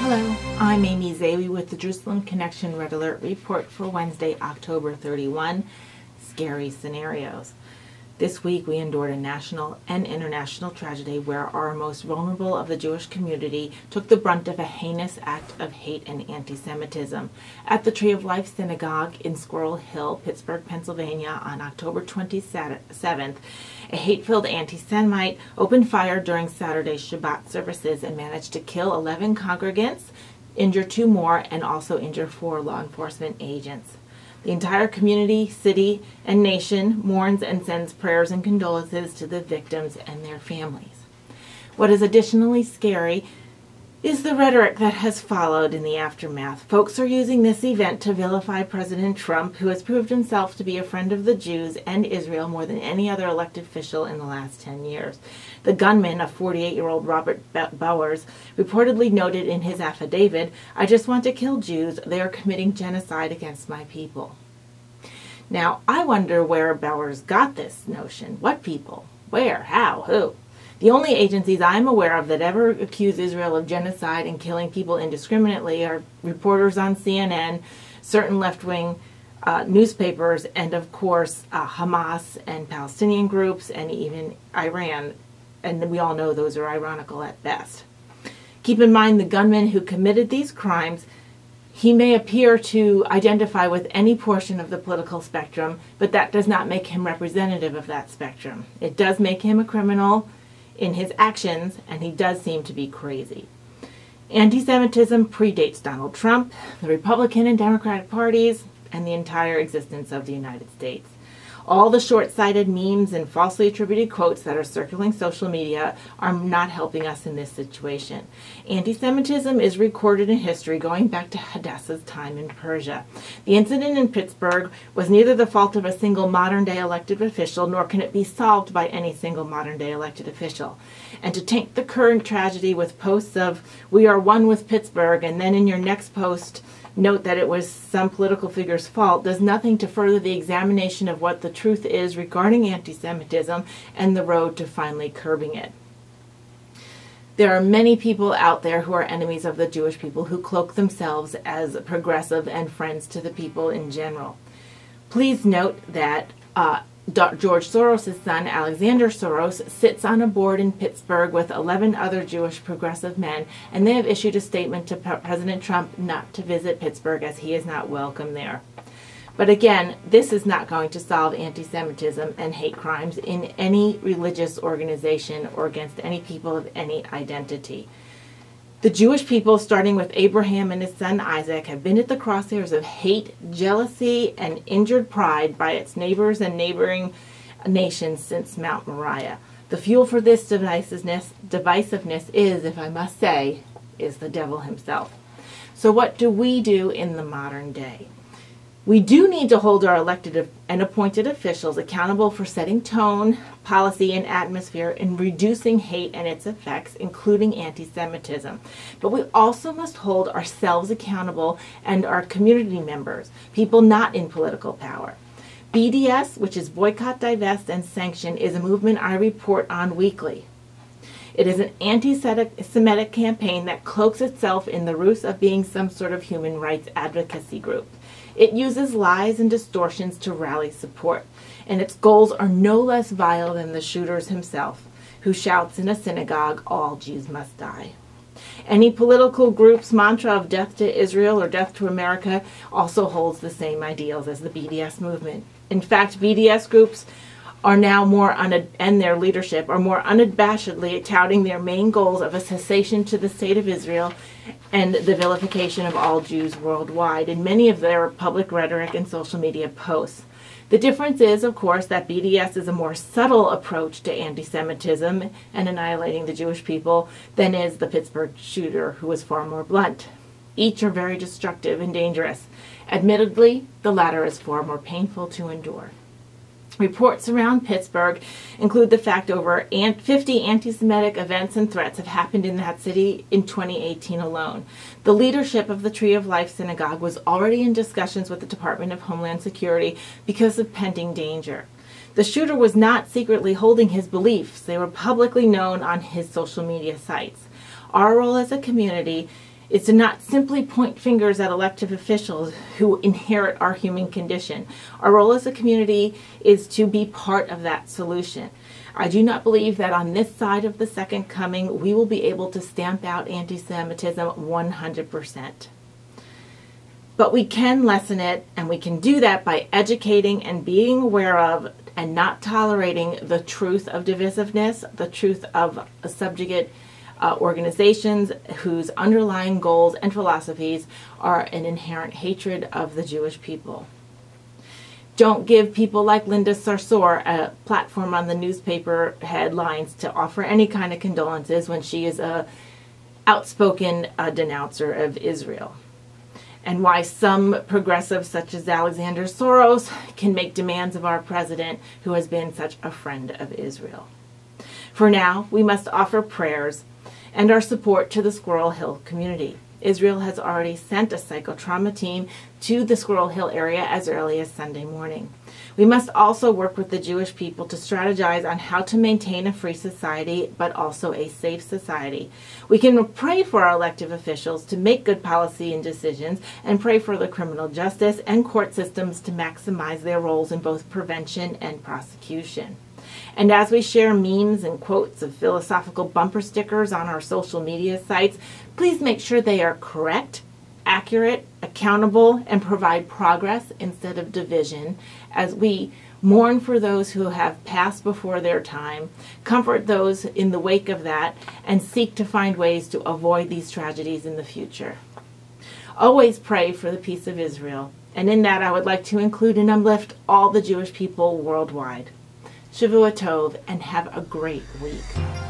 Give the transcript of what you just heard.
Hello, I'm Amy Zawi with the Jerusalem Connection Red Alert Report for Wednesday, October 31, Scary Scenarios. This week we endured a national and international tragedy where our most vulnerable of the Jewish community took the brunt of a heinous act of hate and anti-Semitism. At the Tree of Life Synagogue in Squirrel Hill, Pittsburgh, Pennsylvania, on October 27th, a hate-filled anti-Semite opened fire during Saturday's Shabbat services and managed to kill 11 congregants, injure 2 more, and also injure 4 law enforcement agents. The entire community, city, and nation mourns and sends prayers and condolences to the victims and their families. What is additionally scary is the rhetoric that has followed in the aftermath. Folks are using this event to vilify President Trump, who has proved himself to be a friend of the Jews and Israel more than any other elected official in the last 10 years. The gunman, a 48-year-old Robert Bowers, reportedly noted in his affidavit, "I just want to kill Jews. They are committing genocide against my people." Now, I wonder where Bowers got this notion. What people? Where? How? Who? The only agencies I'm aware of that ever accuse Israel of genocide and killing people indiscriminately are reporters on CNN, certain left-wing newspapers, and of course Hamas and Palestinian groups, and even Iran. And we all know those are ironical at best. Keep in mind the gunman who committed these crimes, he may appear to identify with any portion of the political spectrum, but that does not make him representative of that spectrum. It does make him a criminal in his actions, and he does seem to be crazy. Anti-Semitism predates Donald Trump, the Republican and Democratic parties, and the entire existence of the United States. All the short-sighted memes and falsely attributed quotes that are circulating social media are not helping us in this situation. Anti-Semitism is recorded in history going back to Hadassah's time in Persia. The incident in Pittsburgh was neither the fault of a single modern-day elected official, nor can it be solved by any single modern-day elected official. And to taint the current tragedy with posts of, "We are one with Pittsburgh," and then in your next post note that it was some political figure's fault, does nothing to further the examination of what the truth is regarding anti-Semitism and the road to finally curbing it. There are many people out there who are enemies of the Jewish people who cloak themselves as progressive and friends to the people in general. Please note that George Soros' son, Alexander Soros, sits on a board in Pittsburgh with 11 other Jewish progressive men, and they have issued a statement to President Trump not to visit Pittsburgh as he is not welcome there. But again, this is not going to solve anti-Semitism and hate crimes in any religious organization or against any people of any identity. The Jewish people, starting with Abraham and his son Isaac, have been at the crosshairs of hate, jealousy, and injured pride by its neighbors and neighboring nations since Mount Moriah. The fuel for this divisiveness is, if I must say, is the devil himself. So what do we do in the modern day? We do need to hold our elected and appointed officials accountable for setting tone, policy, and atmosphere in reducing hate and its effects, including anti-Semitism. But we also must hold ourselves accountable and our community members, people not in political power. BDS, which is Boycott, Divest, and Sanction, is a movement I report on weekly. It is an anti-Semitic campaign that cloaks itself in the ruse of being some sort of human rights advocacy group. It uses lies and distortions to rally support, and its goals are no less vile than the shooter himself, who shouts in a synagogue, "All Jews must die." Any political group's mantra of death to Israel or death to America also holds the same ideals as the BDS movement. In fact, BDS groups are now and their leadership are more unabashedly touting their main goals of a cessation to the state of Israel and the vilification of all Jews worldwide in many of their public rhetoric and social media posts. The difference is, of course, that BDS is a more subtle approach to anti-Semitism and annihilating the Jewish people than is the Pittsburgh shooter, who was far more blunt. Each are very destructive and dangerous. Admittedly, the latter is far more painful to endure. Reports around Pittsburgh include the fact over 50 anti-Semitic events and threats have happened in that city in 2018 alone. The leadership of the Tree of Life Synagogue was already in discussions with the Department of Homeland Security because of pending danger. The shooter was not secretly holding his beliefs. They were publicly known on his social media sites. Our role as a community is to not simply point fingers at elected officials who inherit our human condition. Our role as a community is to be part of that solution. I do not believe that on this side of the second coming, we will be able to stamp out anti-Semitism 100%. But we can lessen it, and we can do that by educating and being aware of and not tolerating the truth of divisiveness, the truth of subjugate organizations whose underlying goals and philosophies are an inherent hatred of the Jewish people. Don't give people like Linda Sarsour a platform on the newspaper headlines to offer any kind of condolences when she is a outspoken denouncer of Israel. And why some progressives such as Alexander Soros can make demands of our president who has been such a friend of Israel. For now, we must offer prayers and our support to the Squirrel Hill community. Israel has already sent a psychotrauma team to the Squirrel Hill area as early as Sunday morning. We must also work with the Jewish people to strategize on how to maintain a free society, but also a safe society. We can pray for our elected officials to make good policy and decisions, and pray for the criminal justice and court systems to maximize their roles in both prevention and prosecution. And as we share memes and quotes of philosophical bumper stickers on our social media sites, please make sure they are correct, accurate, accountable, and provide progress instead of division as we mourn for those who have passed before their time, comfort those in the wake of that, and seek to find ways to avoid these tragedies in the future. Always pray for the peace of Israel, and in that I would like to include and uplift all the Jewish people worldwide. Shavua Tov, and have a great week.